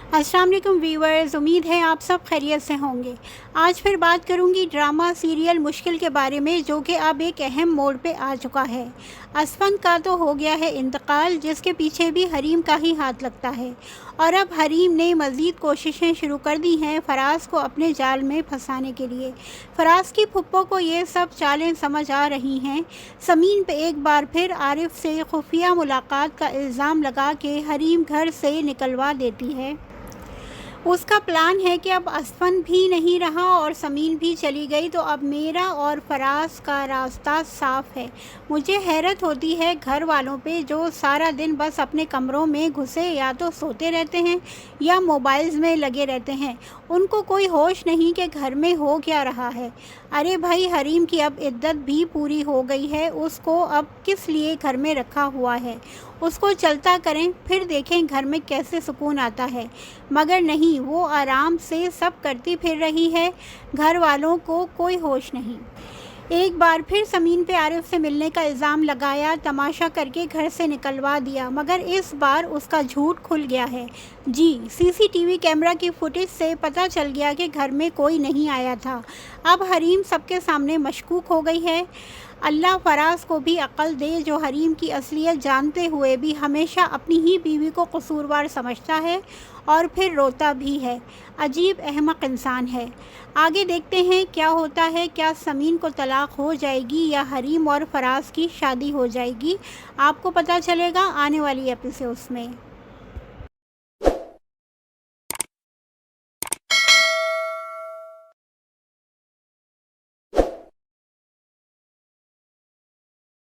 अस्सलाम वालेकुम व्यूअर्स, उम्मीद है आप सब खैरियत से होंगे। आज फिर बात करूंगी ड्रामा सीरियल मुश्किल के बारे में, जो कि अब एक अहम मोड़ पे आ चुका है। असफन का तो हो गया है इंतकाल, जिसके पीछे भी हरीम का ही हाथ लगता है। और अब हरीम ने मज़ीद कोशिशें शुरू कर दी हैं फराज को अपने जाल में फंसाने के लिए। फराज की फुप्पो को ये सब चालें समझ आ रही हैं। समीन पे एक बार फिर आरिफ से खुफिया मुलाकात का इल्ज़ाम लगा के हरीम घर से निकलवा देती है। उसका प्लान है कि अब असफन भी नहीं रहा और समीन भी चली गई तो अब मेरा और फराज का रास्ता साफ है। मुझे हैरत होती है घर वालों पे, जो सारा दिन बस अपने कमरों में घुसे या तो सोते रहते हैं या मोबाइल्स में लगे रहते हैं। उनको कोई होश नहीं कि घर में हो क्या रहा है। अरे भाई, हरीम की अब इद्दत भी पूरी हो गई है, उसको अब किस लिए घर में रखा हुआ है। उसको चलता करें, फिर देखें घर में कैसे सुकून आता है। मगर नहीं, वो आराम से सब करती फिर रही है, घर वालों को कोई होश नहीं। एक बार फिर समीन पे आरिफ से मिलने का इल्ज़ाम लगाया, तमाशा करके घर से निकलवा दिया, मगर इस बार उसका झूठ खुल गया है। जी, सीसीटीवी कैमरा की फुटेज से पता चल गया कि घर में कोई नहीं आया था। अब हरीम सबके सामने मशकूक हो गई है। अल्लाह फराज को भी अक्ल दे, जो हरीम की असलियत जानते हुए भी हमेशा अपनी ही बीवी को कसूरवार समझता है और फिर रोता भी है। अजीब अहमक इंसान है। आगे देखते हैं क्या होता है। क्या समीन को तलाक हो जाएगी या हरीम और फराज की शादी हो जाएगी? आपको पता चलेगा आने वाली एपिसोड्स में।